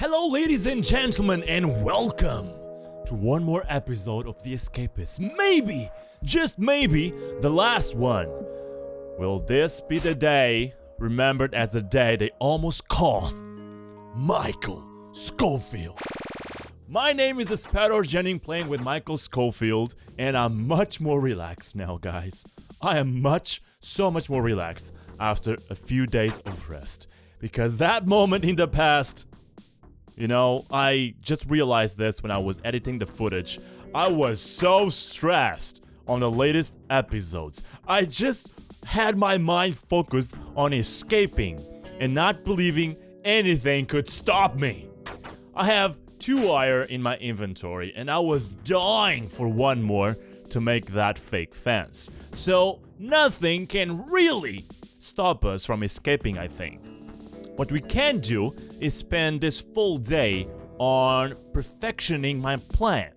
Hello ladies and gentlemen, and welcome to one more episode of The Escapists. Maybe, just maybe, the last one. Will this be the day remembered as the day they almost caught Michael Scofield? My name is TheSparrowsJourney, playing with Michael Scofield, and I'm much more relaxed now, guys. I am so much more relaxed after a few days of rest. Because that moment in the past, I just realized this when I was editing the footage. I was so stressed on the latest episodes. I just had my mind focused on escaping and not believing anything could stop me. I have 2 wire in my inventory and I was dying for one more to make that fake fence. So nothing can really stop us from escaping, I think. What we can do is spend this full day on perfectioning my plan,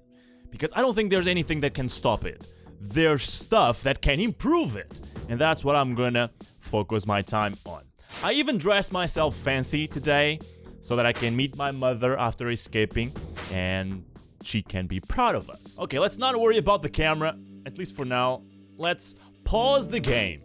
because I don't think there's anything that can stop it. There's stuff that can improve it, and that's what I'm gonna focus my time on. I even dressed myself fancy today so that I can meet my mother after escaping and she can be proud of us. Okay, let's not worry about the camera, at least for now. Let's pause the game.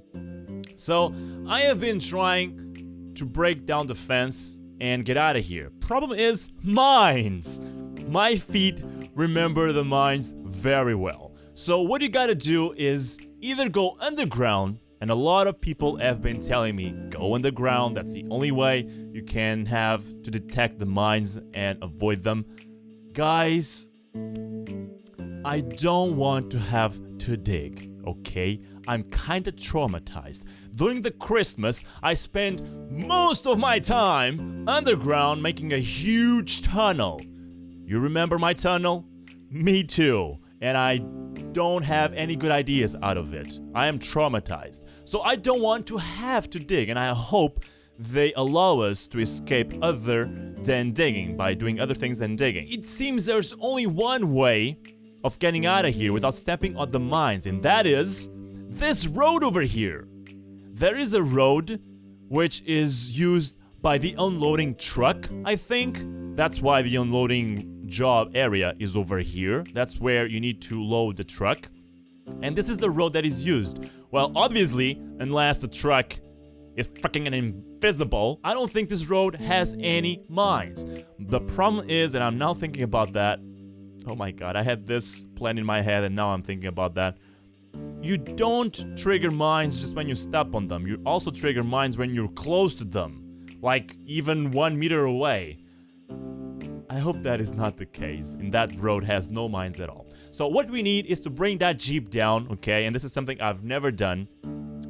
So, I have been trying to break down the fence and get out of here. Problem is, mines. My feet remember the mines very well. So what you gotta do is either go underground, and a lot of people have been telling me, go underground, that's the only way you can have to detect the mines and avoid them. Guys, I don't want to have to dig, okay? I'm kinda traumatized. During the Christmas, I spent most of my time underground making a huge tunnel. You remember my tunnel? Me too. And I don't have any good ideas out of it. I am traumatized. So I don't want to have to dig, and I hope they allow us to escape other than digging, by doing other things than digging. It seems there's only one way of getting out of here without stepping on the mines, and that is this road over here. There is a road which is used by the unloading truck, I think. That's why the unloading job area is over here. That's where you need to load the truck. And this is the road that is used. Well, obviously, unless the truck is freaking invisible, I don't think this road has any mines. The problem is, and I'm now thinking about that. Oh my god, I had this plan in my head and now I'm thinking about that. You don't trigger mines just when you step on them. You also trigger mines when you're close to them, like even 1 meter away. I hope that is not the case, and that road has no mines at all. So what we need is to bring that jeep down, okay? And this is something I've never done.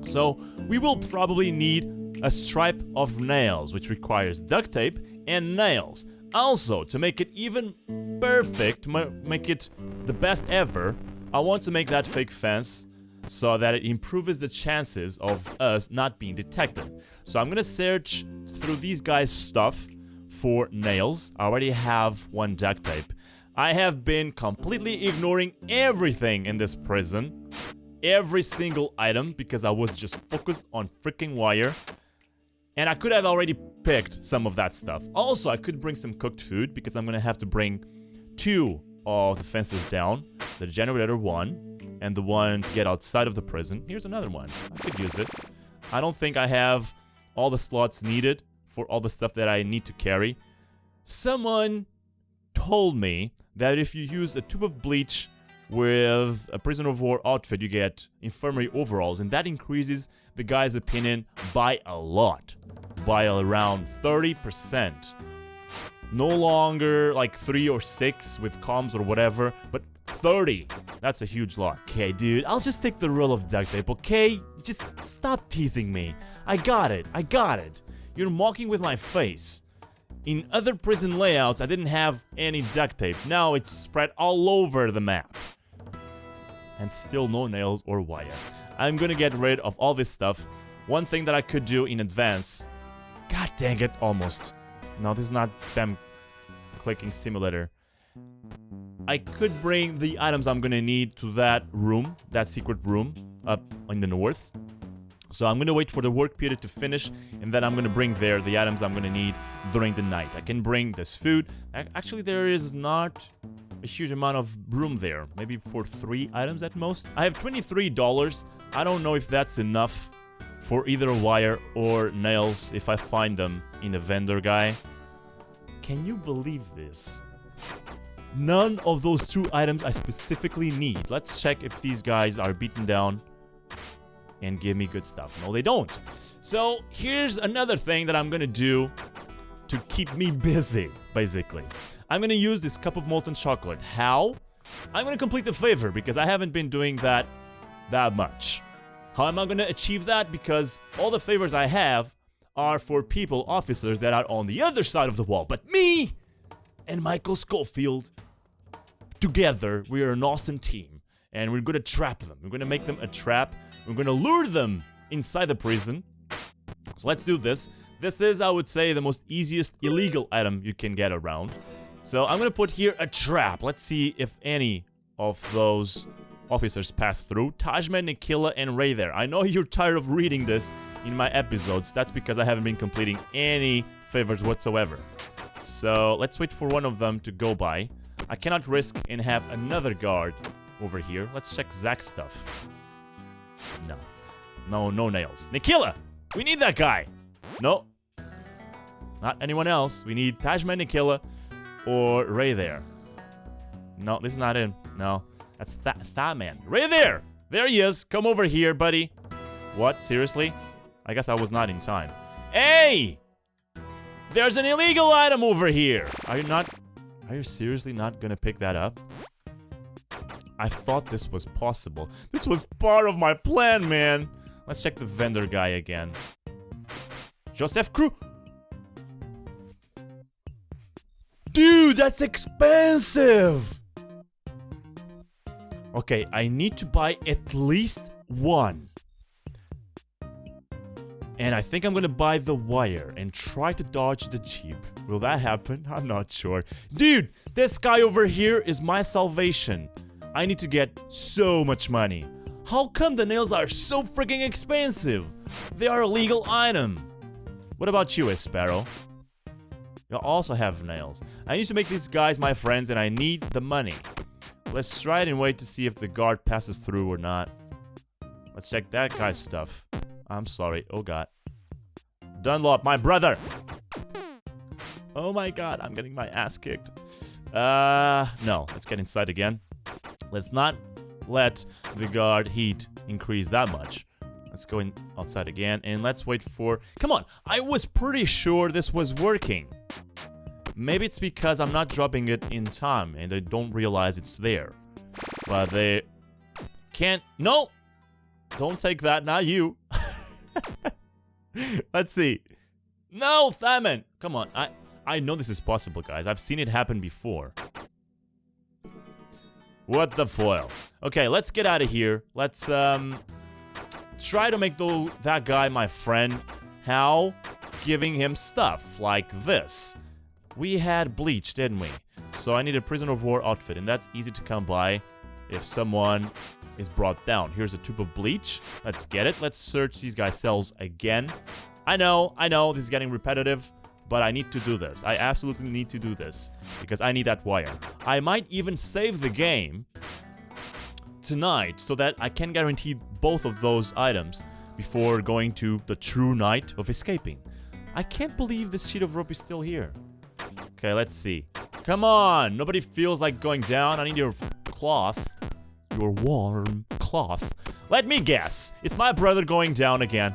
So we will probably need a stripe of nails, which requires duct tape and nails. Also, to make it even perfect, make it the best ever, I want to make that fake fence so that it improves the chances of us not being detected. So I'm gonna search through these guys' stuff for nails. I already have 1 duct tape. I have been completely ignoring everything in this prison. Every single item, because I was just focused on freaking wire. And I could have already picked some of that stuff. Also, I could bring some cooked food, because I'm gonna have to bring 2 of the fences down. The generator 1, and the one to get outside of the prison. Here's another one. I could use it. I don't think I have all the slots needed for all the stuff that I need to carry. Someone told me that if you use a tube of bleach with a prisoner of war outfit, you get infirmary overalls, and that increases the guy's opinion by a lot. By around 30%. No longer like 3 or 6 with comms or whatever, but 30. That's a huge lot. Okay, dude, I'll just take the roll of duct tape, okay? Just stop teasing me. I got it. You're mocking with my face. In other prison layouts, I didn't have any duct tape. Now it's spread all over the map. And still no nails or wire. I'm gonna get rid of all this stuff. One thing that I could do in advance. God dang it, almost. No, this is not spam clicking simulator. I could bring the items I'm gonna need to that room, that secret room, up in the north. So I'm gonna wait for the work period to finish, and then I'm gonna bring there the items I'm gonna need during the night. I can bring this food. Actually, there is not a huge amount of room there. Maybe for 3 items at most. I have $23. I don't know if that's enough for either wire or nails if I find them in the vendor guy. Can you believe this? None of those 2 items I specifically need. Let's check if these guys are beaten down and give me good stuff. No, they don't. So here's another thing that I'm gonna do to keep me busy, basically. I'm gonna use this cup of molten chocolate. How? I'm gonna complete the favor because I haven't been doing that much. How am I gonna achieve that? Because all the favors I have are for people, officers that are on the other side of the wall. But me and Michael Schofield, together, we are an awesome team. And we're gonna trap them. We're gonna make them a trap. We're gonna lure them inside the prison. So let's do this. This is, I would say, the most easiest illegal item you can get around. So I'm gonna put here a trap. Let's see if any of those officers pass through. Tajman, Nikila, and Ray there. I know you're tired of reading this in my episodes. That's because I haven't been completing any favors whatsoever. So let's wait for one of them to go by. I cannot risk and have another guard over here. Let's check Zach's stuff. No nails. Nikila! We need that guy! No. Not anyone else. We need Tajman, Nikila, or Ray there. No, this is not him. No. That's Thaman. Ray there! There he is. Come over here, buddy. What? Seriously? I guess I was not in time. Hey! There's an illegal item over here! Are you seriously not gonna pick that up? I thought this was possible. This was part of my plan, man. Let's check the vendor guy again. Joseph Crew. Dude, that's expensive. Okay, I need to buy at least 1. And I think I'm gonna buy the wire and try to dodge the jeep. Will that happen? I'm not sure. Dude, this guy over here is my salvation. I need to get so much money. How come the nails are so freaking expensive? They are a legal item. What about you, Sparrow? You also have nails. I need to make these guys my friends and I need the money. Let's try it and wait to see if the guard passes through or not. Let's check that guy's stuff. I'm sorry. Oh god. Dunlop, my brother! Oh my god, I'm getting my ass kicked. No. Let's get inside again. Let's not let the guard heat increase that much. Let's go in outside again and let's wait for... Come on! I was pretty sure this was working. Maybe it's because I'm not dropping it in time and I don't realize it's there. But they can't... No! Don't take that, not you. Let's see. No, Thaman! Come on, I know this is possible, guys. I've seen it happen before. What the foil? Okay, let's get out of here. Let's try to make that guy my friend. How? Giving him stuff like this. We had bleach, didn't we? So I need a prisoner of war outfit, and that's easy to come by if someone is brought down. Here's a tube of bleach. Let's get it. Let's search these guys' cells again. I know, this is getting repetitive, but I need to do this. I absolutely need to do this because I need that wire. I might even save the game tonight so that I can guarantee both of those items before going to the true night of escaping. I can't believe this sheet of rope is still here. Okay, let's see. Come on, nobody feels like going down. I need your cloth. Your warm cloth. Let me guess. It's my brother going down again.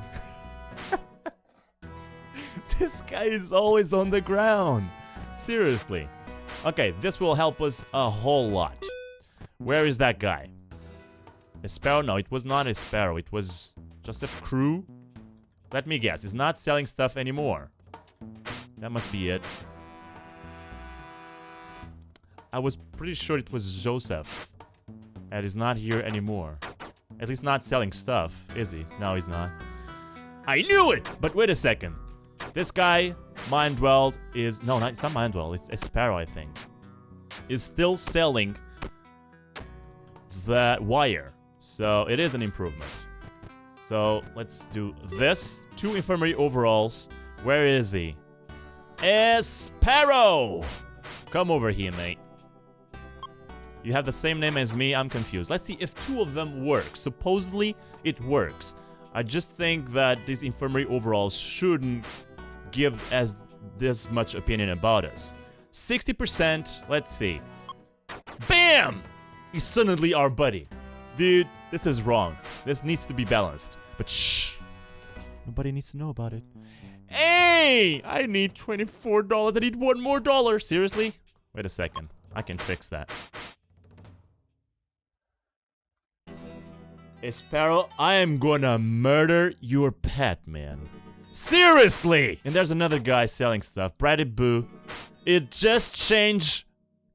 This guy is always on the ground. Seriously. Okay, this will help us a whole lot. Where is that guy? A sparrow? No, it was not a sparrow. It was just a crew. Let me guess. He's not selling stuff anymore. That must be it. I was pretty sure it was Joseph. And he's not here anymore. At least not selling stuff, is he? No, he's not. I knew it! But wait a second. This guy, Mindwell, is... No, it's not Mindwell. It's a sparrow, I think. Is still selling the wire. So it is an improvement. So let's do this. 2 infirmary overalls. Where is he? Sparrow! Come over here, mate. You have the same name as me. I'm confused. Let's see if 2 of them work. Supposedly, it works. I just think that these infirmary overalls shouldn't give as this much opinion about us. 60%. Let's see. Bam! He's suddenly our buddy. Dude, this is wrong. This needs to be balanced. But shh. Nobody needs to know about it. Hey! I need $24. I need $1 more. Seriously? Wait a second. I can fix that. Sparrow, I am gonna murder your pet, man. Seriously! And there's another guy selling stuff. Brady Boo. It just changed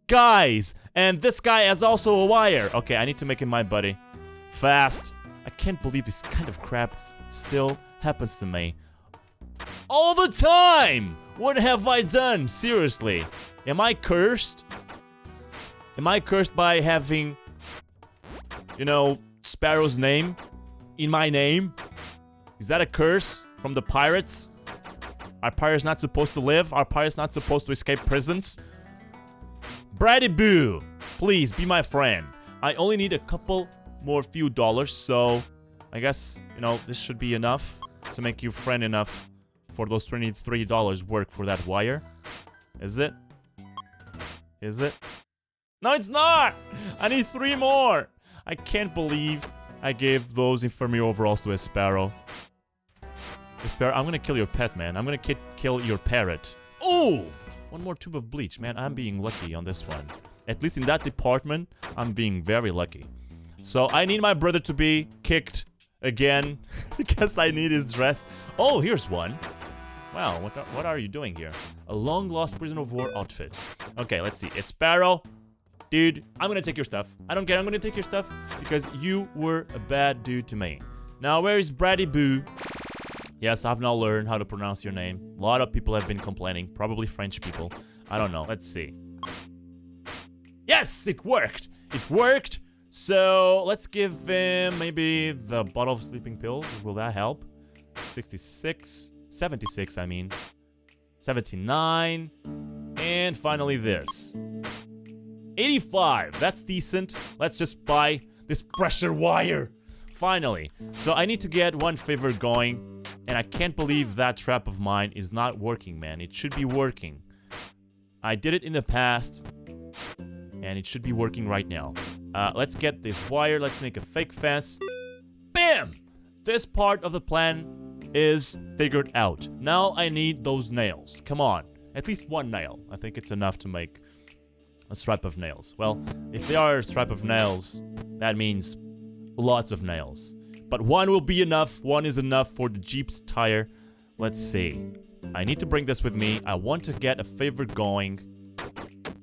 guys. And this guy has also a wire. Okay, I need to make him my buddy. Fast. I can't believe this kind of crap still happens to me. All the time! What have I done? Seriously. Am I cursed? Am I cursed by having, you know, Sparrow's name in my name? Is that a curse from the pirates? Are pirates not supposed to live? Are pirates not supposed to escape prisons? Brady Boo, please be my friend. I only need a couple more few dollars, so I guess, you know, this should be enough to make you friend enough for those $23 work for that wire. Is it? Is it? No, it's not! I need 3 more! I can't believe I gave those infirmary overalls to a Sparrow. Sparrow, I'm gonna kill your pet, man. I'm gonna kill your parrot. Oh! 1 more tube of bleach, man. I'm being lucky on this one. At least in that department, I'm being very lucky. So I need my brother to be kicked again because I need his dress. Oh, here's one. Wow, what are you doing here? A long-lost prisoner of war outfit. Okay, let's see. Sparrow. Dude, I'm gonna take your stuff. I don't care, I'm gonna take your stuff because you were a bad dude to me. Now, where is Brady Boo? Yes, I've now learned how to pronounce your name. A lot of people have been complaining, probably French people. I don't know, let's see. Yes, it worked! It worked! So, let's give him maybe the bottle of sleeping pills. Will that help? 76, 76 I mean. 79, and finally this. 85, that's decent. Let's just buy this pressure wire. Finally. So I need to get one favor going, and I can't believe that trap of mine is not working, man. It should be working. I did it in the past, and it should be working right now. Let's get this wire. Let's make a fake fence. Bam! This part of the plan is figured out. Now I need those nails. Come on. At least 1 nail. I think it's enough to make a strip of nails. Well, if they are a strip of nails, that means lots of nails. But 1 will be enough. 1 is enough for the Jeep's tire. Let's see. I need to bring this with me. I want to get a favor going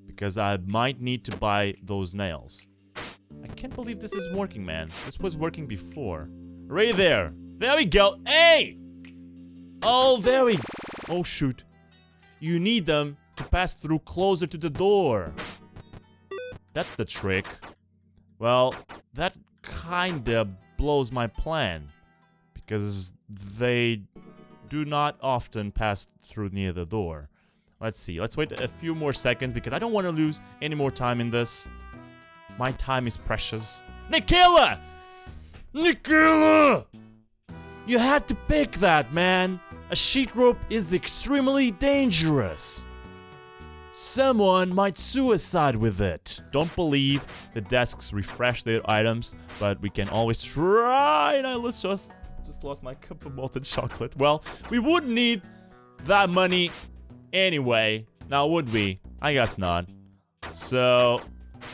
because I might need to buy those nails. I can't believe this is working, man. This was working before. Right there. There we go. Hey! Oh, there we... Oh, shoot. You need them to pass through closer to the door. That's the trick. Well, that kinda blows my plan. Because they do not often pass through near the door. Let's see. Let's wait a few more seconds because I don't want to lose any more time in this. My time is precious. Nikila! Nikila! You had to pick that, man. A sheet rope is extremely dangerous. Someone might suicide with it. Don't believe the desks refresh their items, but we can always try. And I just lost my cup of molten chocolate. Well, we wouldn't need that money anyway. Now, would we? I guess not. So,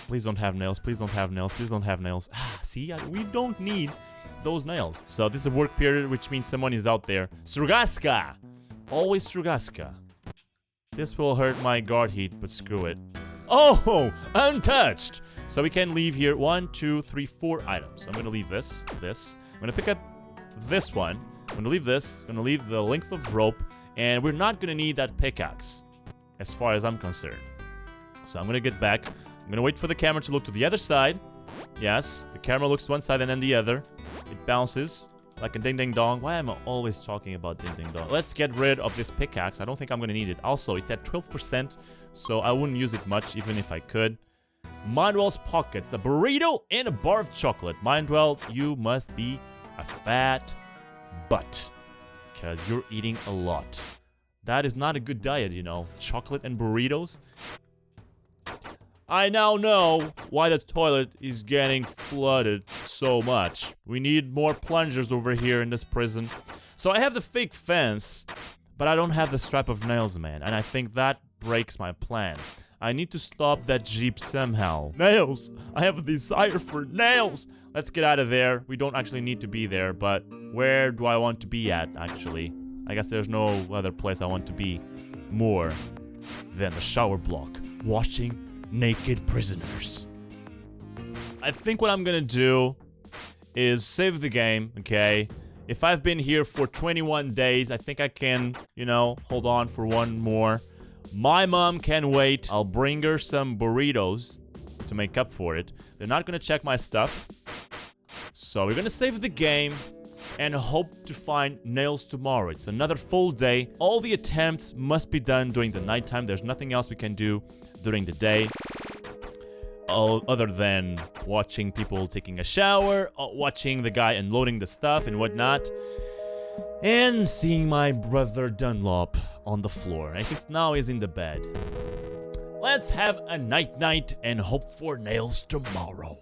please don't have nails. Please don't have nails. Please don't have nails. See, we don't need those nails. So this is a work period, which means someone is out there. Strugaska! Always Strugaska. This will hurt my guard heat, but screw it. Oh! Untouched! So we can leave here 1, 2, 3, 4 items. I'm gonna leave this. I'm gonna pick up this one. I'm gonna leave this. I'm gonna leave the length of rope. And we're not gonna need that pickaxe, as far as I'm concerned. So I'm gonna get back. I'm gonna wait for the camera to look to the other side. Yes, the camera looks to one side and then the other. It bounces. Like a ding ding dong. Why am I always talking about ding ding dong? Let's get rid of this pickaxe. I don't think I'm gonna need it. Also, it's at 12%, so I wouldn't use it much even if I could. Mindwell's pockets, a burrito and a bar of chocolate. Mindwell, you must be a fat butt, because you're eating a lot. That is not a good diet, you know. Chocolate and burritos. I now know why the toilet is getting flooded so much. We need more plungers over here in this prison. So I have the fake fence, but I don't have the strap of nails, man. And I think that breaks my plan. I need to stop that jeep somehow. Nails! I have a desire for nails! Let's get out of there. We don't actually need to be there, but where do I want to be at, actually? I guess there's no other place I want to be more than the shower block, watching naked prisoners. I think what I'm gonna do is save the game, okay? If I've been here for 21 days, I think I can, you know, hold on for one more. My mom can wait. I'll bring her some burritos to make up for it. They're not gonna check my stuff. So we're gonna save the game and hope to find nails tomorrow. It's another full day. All the attempts must be done during the nighttime. There's nothing else we can do during the day. Other than watching people taking a shower, watching the guy unloading the stuff and whatnot, and seeing my brother Dunlop on the floor. I guess now he's in the bed. Let's have a night-night and hope for nails tomorrow.